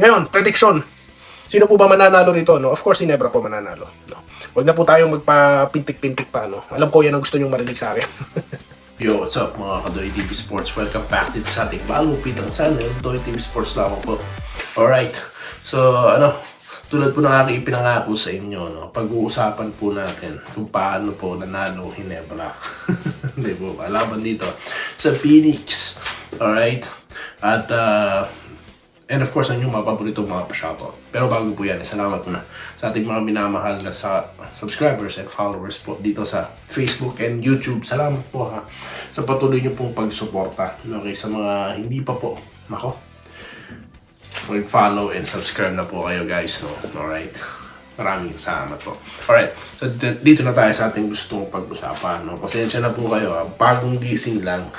Ngayon, prediction. Sino po ba mananalo rito? No? Of course, si Nebra po mananalo. No? Huwag na po tayong magpapintik-pintik pa. No? Alam ko yan ang gusto nyong marinig sa akin. Yo, what's up mga Kadoy TV Sports? Welcome back dito sa ating bagong pitang channel, Kadoy TV Sports lamang po. Alright, so tulad po ng aking ipinangako sa inyo, no, pag-uusapan po natin kung paano po nanalo Ginebra. Hindi po, laban dito sa Phoenix. Alright, at and of course, ang inyong mga paborito mga pa-shoutout. Pero bago po yan, salamat na sa ating mga minamahal na sa subscribers and followers po dito sa Facebook and YouTube. Salamat po ha sa patuloy nyo pong pagsuporta. Okay, sa mga hindi pa po, mag-follow and subscribe na po kayo guys. No? Alright, maraming salamat po. Alright, so dito na tayo sa ating gustong pag-usapan. No? Pasensya na po kayo ha, bagong gising lang.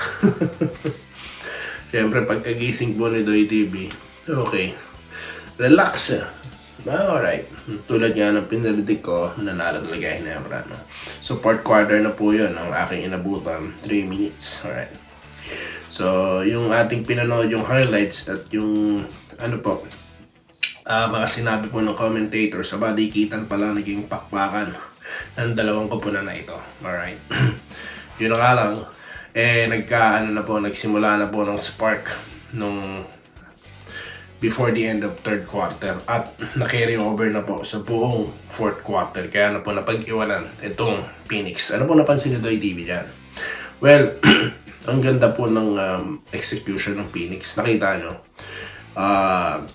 Siyempre, pagkagising po ni Doy TV, okay, relax. Alright. Tulad nga ng pinalitik ko, nanalo talaga Ginebra. No? So, fourth quarter na po yun ang aking inabutan. 3 minutes. Alright. So, yung ating pinanood yung highlights at yung mga sinabi po ng commentator sa badikitan pala naging pakpakan ng dalawang koponan na ito. Alright. Yun na nga lang, nagsimula na po ng spark nung before the end of third quarter at na-carry over na po sa buong fourth quarter. Kaya na po napag-iwanan itong Phoenix. Ano po napansin ni Doy TV dyan? Well, ang ganda po ng execution ng Phoenix. Nakita nyo?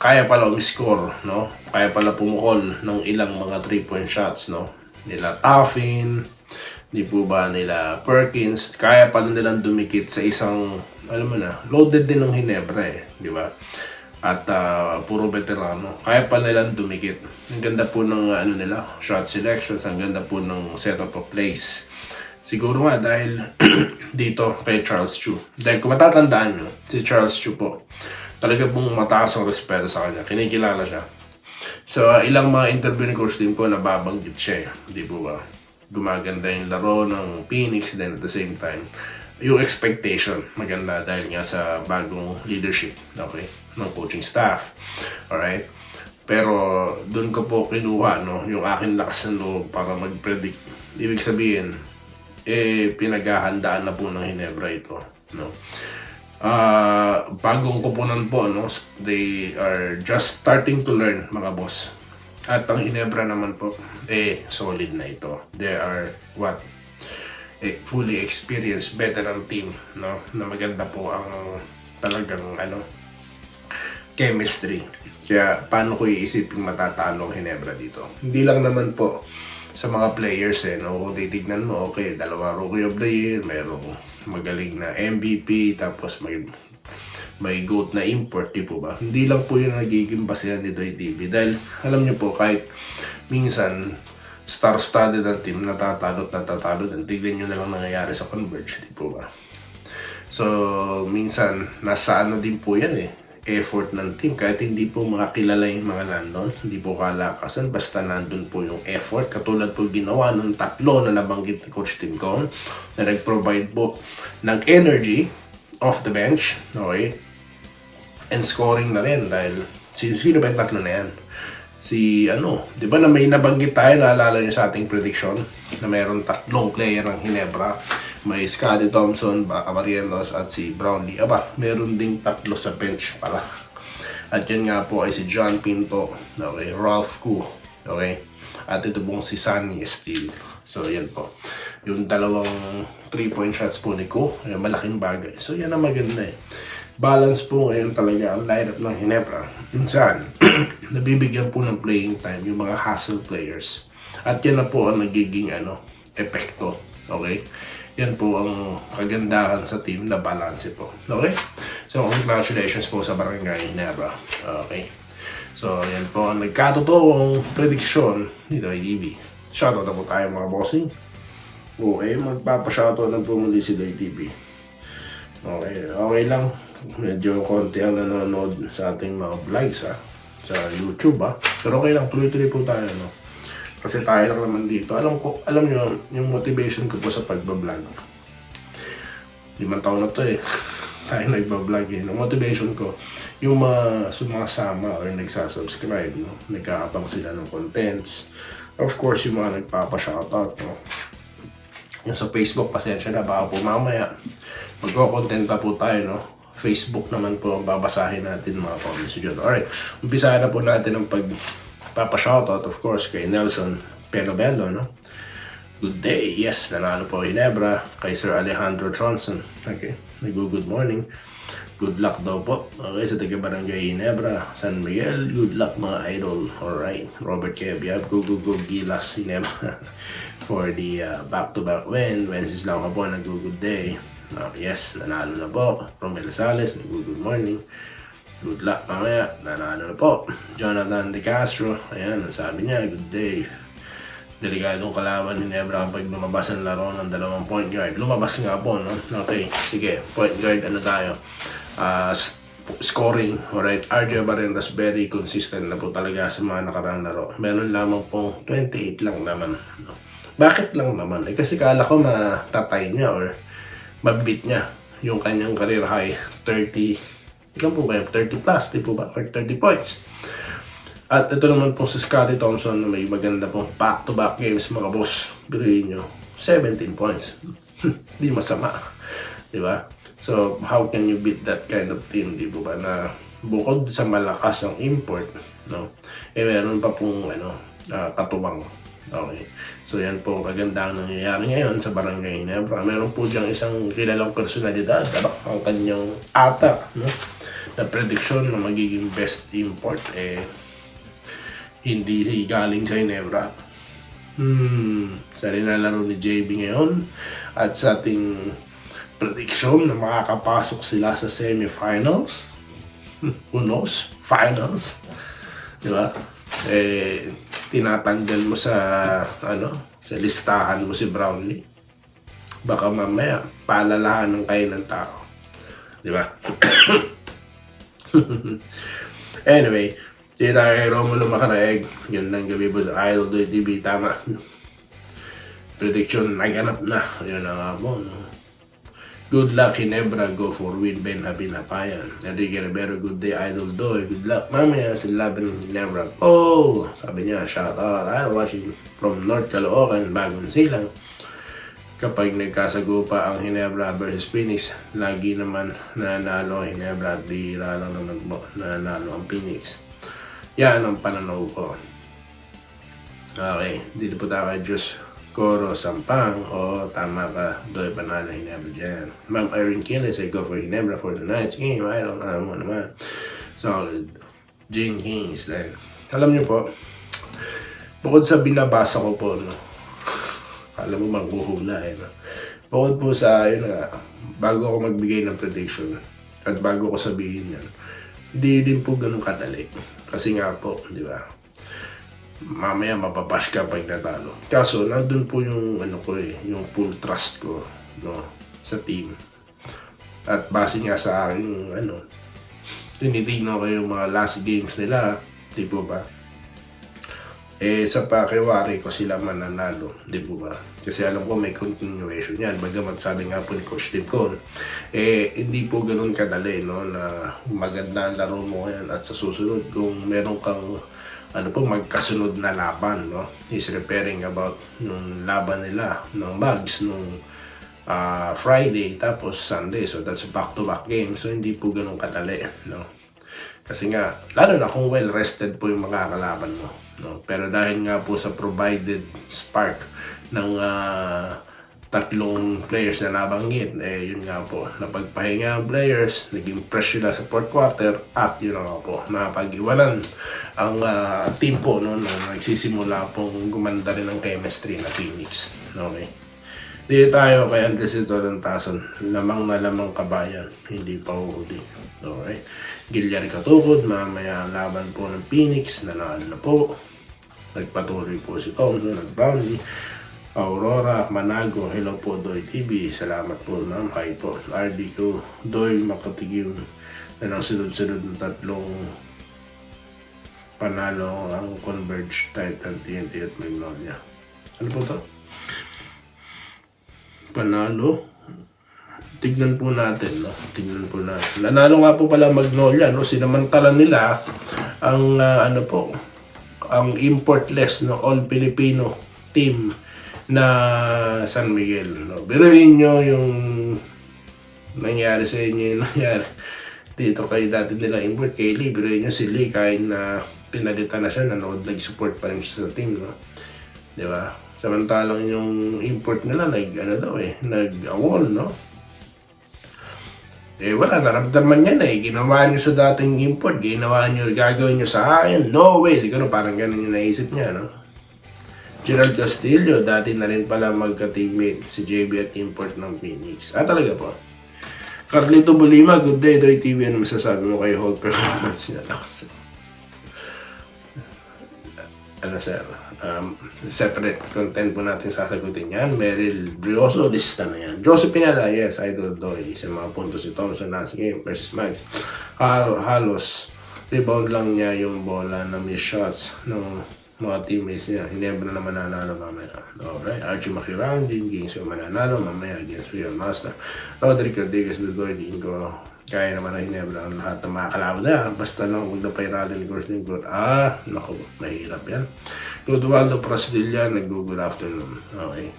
Kaya pala umiscore, no? Kaya pala pumukol ng ilang mga 3-point shots, no? Nila Taffin, di po ba nila Perkins, kaya pala nilang dumikit sa isang, loaded din ng Ginebra di ba? At puro veterano, kaya pala nilang dumikit. Ang ganda po ng nila, shot selections, ang ganda po ng setup of plays. Siguro nga dahil dito kay Charles Chu. Dahil kung matatandaan nyo, si Charles Chu po, talaga pong mataas ang respeto sa kanya. Kinikilala siya. So, ilang mga interview ni Coach Tim po, nababanggit siya. Di po ba? Gumaganda yung laro ng Phoenix, then at the same time, yung expectation, maganda dahil nga sa bagong leadership, okay, ng coaching staff. Alright? Pero, doon ko po kinuha, no, yung aking lakas ng loob para mag-predict. Ibig sabihin, pinaghahandaan na po ng Ginebra ito, no? Bagong koponan po, no? They are just starting to learn, mga boss. At ang Ginebra naman po, solid na ito. They are fully experienced veteran team, no? Na maganda po ang talagang chemistry. Kaya paano ko iisipin matatalo ang Ginebra dito? Hindi lang naman po sa mga players no? Kung titignan mo, okay, 2 Rookie of the Year, mayroong magaling na MVP, tapos may GOAT na import, di po ba? Hindi lang po yung nagiging basehan ni Doy TV. Dahil alam nyo po, kahit minsan star-studded ang team, natatalo din. Tignan nyo na lang nangyayari sa Converge, di po ba? So, minsan, nasa din po yan effort ng team. Kahit hindi po makakilala yung mga nandun, hindi po kalakasan, basta nandun po yung effort. Katulad po ginawa ng 3 na nabanggit ni Coach Tim Cone, na nag-provide po ng energy off the bench, okay? And scoring na rin dahil sino ba yung 3 na yan? Di ba na may nabanggit tayo, naalala nyo sa ating prediction na mayroon 3 player ng Ginebra. May Scottie Thompson, Amarientos at si Brownlee. Meron ding 3 sa bench pala. At yan nga po ay si John Pinto, okay, Ralph Koo, okay? At ito pong si Sunny Steele. So yan po. Yung 2 3-point shots po ni Koo, malaking bagay. So yan ang maganda Balance po ngayon talaga ang lineup ng Ginebra. Yung saan, nabibigyan po ng playing time yung mga hustle players. At yan na po ang nagiging epekto. Okay? Yan po ang kagandahan sa team na balance po. Okay? So, congratulations po sa Barangay Ginebra. Okay? So, yan po ang nagkatotoong prediction ni Doy TV. Shoutout na po tayo mga bossing. Okay, magpapa-shoutout na po muli si Doy TV. Okay lang. Medyo konti ang nanonood sa ating mga vlogs sa YouTube Pero okay lang, tuloy-tuloy po tayo Kasi tayo lang naman dito. Alam nyo, yung motivation ko po sa pagbablog. 5 taon na to tayo nagbablog eh. Ang motivation ko, yung mga sumasama or nagsasubscribe, no? Nagkaabang sila ng contents. Of course, yung mga nagpapa-shoutout, no? Yung sa Facebook, pasensya na, baka po mamaya magko-contenta po tayo, no? Facebook naman po ang babasahin natin mga comments dyan. Alright, umpisahan na po natin ang pagpapa-shoutout, of course, kay Nelson Pelobello, no? Good day, yes, nanalo po Ginebra kay Sir Alejandro Johnson. Okay, good morning. Good luck daw po. Okay, sa taga-barangay Ginebra, San Miguel, good luck mga idol. Alright, Robert Kebiab, go Gilas Ginebra for the back-to-back win. Wences lang ka po, good day. Yes, nanalo na po. Romel Sales, good morning. Good luck mamaya, nanalo na po. Jonathan De Castro, ayan, ang sabi niya, good day. Delikadong kalaban ni Ginebra kapag lumabas ang laro ng 2 point guard. Lumabas nga po, no? Okay, sige, point guard, ano tayo? Scoring, alright. RJ Barrendas, very consistent na po talaga sa mga nakaraang laro. Meron lamang pong 28 lang naman. No? Bakit lang naman? Eh, kasi kala ko matatay niya or mabit niya yung kanyang career high 30, ilan po ba yun? 30 plus, di po ba? Or 30 points. At ito naman po si Scottie Thompson na may maganda pong back-to-back games mga boss. Biruin nyo, 17 points. Di masama. Di ba? So, how can you beat that kind of team? Di po ba? Na bukod sa malakas ang import, no? Eh, meron pa pong katuwang. Okay. So, yan po ang kagandang nangyayari ngayon sa Barangay Ginebra. Meron po diyang isang kilalang personalidad. Ang kanyang ata, no? Na prediction na magiging best import, hindi galing sa Ginebra. Sa rinalaro ni JB ngayon at sa ating prediction na makakapasok sila sa semifinals. Who knows? Finals. Di ba? Tinatanggal mo sa sa listahan mo si Brownlee. Baka mamaya palalahan ng kayo ng tao. Di ba? Anyway, di tayo kay Romulo Macaraeg. Yun lang gabi po sa Idol Doy TV. Tama. Prediction, naganap na. Yun na nga po. No? Good luck, Ginebra. Go for win, Ben Habinapayan. Enrique Rivero, good day, Idol Doy. Good luck. Mamaya sa laban ng Ginebra. Oh! Sabi niya, shout out. I'm watching from North Caloocan, Bagong Silang. Kapag nagkasagupa ang Ginebra versus Phoenix, lagi naman nanalo ang Ginebra at bihira lang naman po nanalo ang Phoenix. Yan ang pananaw ko. Okay, dito po tayo kay Diyos Coro Sampang. O, tama ka. Doy panalo Ginebra dyan. Ma'am Irene Kiles, I go for Ginebra for the night's game. I don't know mo naman. Solid. Jane Kings then. Alam niyo po, bukod sa binabasa ko po, no? Kala mo maghuhula no? Bukod po sa, yun nga, bago ako magbigay ng prediction at bago ko sabihin yan, hindi din po ganun kadali. Kasi nga po, di ba? Mamaya mapapash ka pag natalo. Kaso, nandun po yung, yung full trust ko, no? Sa team. At base nga sa akin, tinitignan ko yung mga last games nila, di po ba? Sa pakiwari ko sila mananalo, di po ba? Kasi alam ko may continuation yan. Bagamat sabi nga po ni Coach Tim Cone, hindi po ganun kadali, no? Na maganda ang laro mo ngayon at sa susunod, kung meron kang magkasunod na laban, no? He's referring about nung laban nila ng Bugs nung Friday tapos Sunday. So that's back-to-back game. So hindi po ganun kadali, no? Kasi nga, lalo na kung well-rested po yung mga kalaban mo. No? Pero dahil nga po sa provided spark ng tatlong players na nabanggit, yun nga po, napagpahinga ang players, naging fresh sila sa fourth quarter, at yun nga po, napag-iwanan ang team po, no, na nagsisimula pong gumanda rin ang chemistry na Phoenix. Okay. Dito tayo kay Andres ito ng Tason, lamang na lamang kabayan, hindi pa uhuli. Okay. Gilyari Katukod, mamaya ang laban po ng Phoenix, nanalo na po. Nagpatuloy po si Thompson, nag-Brownlee, Aurora, Manago, hello po Doy TV, salamat po ma'am, hi po. RDQ, Doy, makatigil na ng sunod-sunod ng tatlong panalo ang Converge, Titan, TNT at Magnolia. Ano po to? Panalo? tignan po natin, no? Tignan po natin. Nanalo nga po pala Magnolia, no? Sinamantala nila ang ano po, ang importless, no? All Filipino team na San Miguel, no? Biruin nyo yung nangyari sa inyo, yung nangyari dito kay dati nila import kay Lee. Biruin nyo si Lee kahit na pinalitan na siya, nanood, nag-support pa rin siya sa team, no? Di ba? Samantalang yung import nila, nag-awol, no? Eh wala, naramdaman niya na eh. Ginawa niyo sa dating import, ginawa niyo, gagawin niyo sa akin. No way! Siguro parang ganun yung naisip niya, no? Gerald Castillo, dati na rin pala magka-teammate si JB at import ng Phoenix. Ah, talaga po. Carlito Bolima, good day, Doy TV. Ano masasabi mo kay Hold performance niya? Ano sir, separate content po natin sasagutin yan. Meryl Brioso, lista na yan. Joseph Pineda, yes, Idol Doy. Sa mga puntos si Thompson last game versus Max. Halos, rebound lang niya yung bola na miss shots ng mga teammates niya. Hindi ba na naman nanalo mamaya. Alright, Archie Makirang, Jim Gaines yung mananalo mamaya against Real Master. Roderick Rodriguez, Doy, Dingo. Kaya naman na Hinebra ang lahat ng mga kalaban na. Basta lang huwag na pairalin course ng good. Ah, naku, mahirap yan. Clodoaldo Prasidilla, nag-good afternoon. Okay.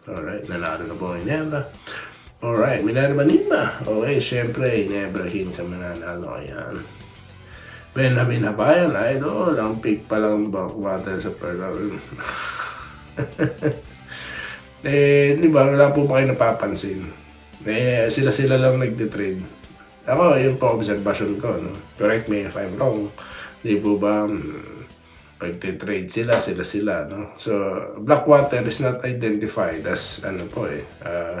Alright, nanalo na po ang Hinebra. Alright, Minerva Nima. Okay, syempre, Hinebra King sa mananalo. Ayan. Benjamin Habayan, idol. Ang pick pa lang backwater sa Perla. Di ba, wala po ba kayo napapansin? Sila lang nagtitrade. Ako, yun po observation ko, no? Correct me if I'm wrong. Di po ba, pagtitrade sila, no? So, Blackwater is not identified as,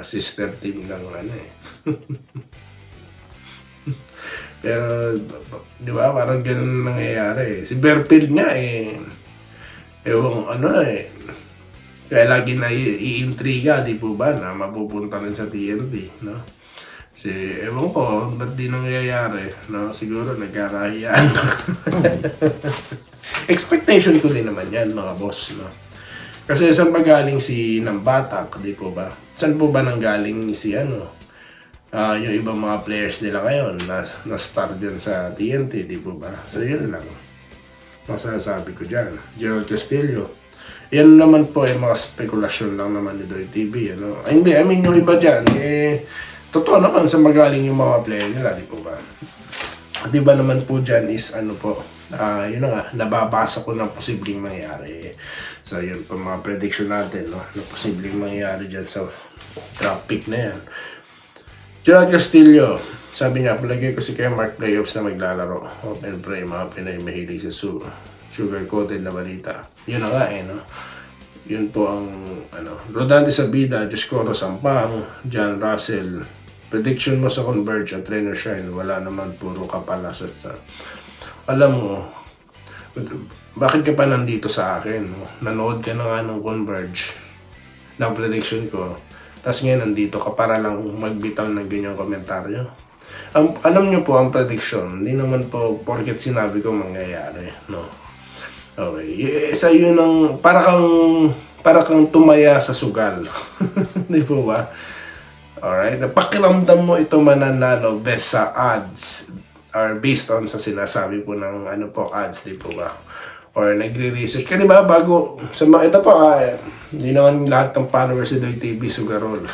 sister team ng Pero, di ba, parang ganun nangyayari. Si Berfield nga, kaya lagi na iintriga, di po ba, na mapupunta rin sa TNT, no? Ewan ko, ba't di nangyayari, no? Siguro nagkakahiyaan. Expectation ko din naman yan, mga boss, no? Kasi saan ba galing si Nambatak, di po ba? Saan po ba nanggaling si yung ibang mga players nila ngayon na star dyan sa TNT, di po ba? So yun lang masasabi ko dyan. Gerald Castillo, yan naman po mga spekulasyon lang naman ni Doy TV, ano? Hindi, I mean yung iba dyan, totoo naman sa magaling yung mga player nila, di po ba? Di ba naman po dyan is yun na nga, nababasa ko ng posibleng mangyari. So yun po mga prediction natin, no? Na posibleng mangyari dyan sa draft pick na yan. Gerald Castillo, sabi niya, palagay ko si Kuya Mark playoffs na maglalaro. Hope and pray, mga Pinay mahilig sa sugar-coated na balita. Yun na nga no? Yun po ang, Rodante Sabida, Joscoro Sampang, John Russell. Prediction mo sa Converge at Trainer Shine, wala naman, puro kapalasat sa... Alam mo, bakit ka pa nandito sa akin? No? Nanood ka na nga ng Converge ng prediction ko. Tapos ngayon nandito ka para lang magbitaw ng ganyang komentaryo. Alam nyo po ang prediction, hindi naman po porket sinabi ko mangyayari, no? Okay, isa yun ang para kang tumaya sa sugal. Di po ba? Alright, pakiramdam mo ito mananalo best sa odds or based on sa sinasabi po ng odds, di po ba? Or nagre-research ka, di ba? Bago, sa mga ito pa, hindi naman lahat ng followers si Doy TV sugarol.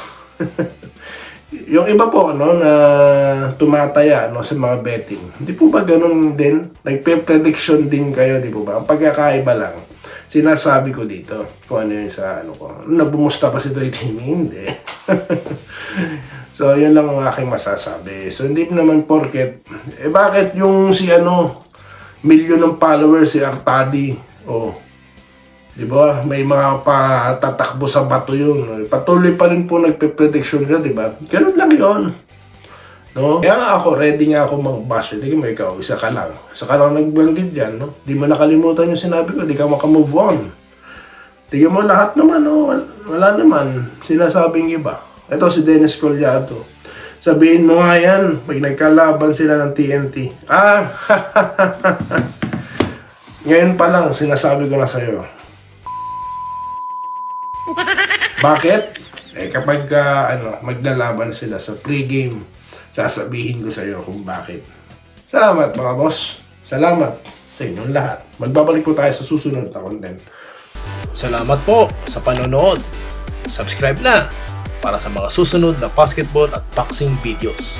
Yung iba po, na tumataya, sa mga betting. Hindi po ba ganun din? Nagpe-prediction din kayo, di po ba? Ang pagkakaiba lang, sinasabi ko dito, kung ano yung sa ko. Nabumusta pa si Doy TV? Hindi. So, yun lang ang aking masasabi. So, hindi naman porket, bakit yung si milyon ng followers si Artadi, di ba? May mga patatakbo sa bato yun. Patuloy pa rin po nagpe-prediction siya, di ba? Ganun lang yun. No? Kaya nga ako, ready nga ako mag-bash. Hindi mo ikaw, isa ka lang nagbanggit dyan, no? Di mo nakalimutan yung sinabi ko, di ka makamove on. Tignan mo lahat naman, wala naman sinasabing iba. Ito si Dennis Collado. Sabihin mo nga yan, pag nagkalaban sila ng TNT. Ngayon pa lang, sinasabi ko na sa'yo. Bakit? Kapag maglalaban sila sa pregame, sasabihin ko sa iyo kung bakit. Salamat mga boss. Salamat sa inyong lahat. Magbabalik po tayo sa susunod na content. Salamat po sa panonood. Subscribe na para sa mga susunod na basketball at boxing videos.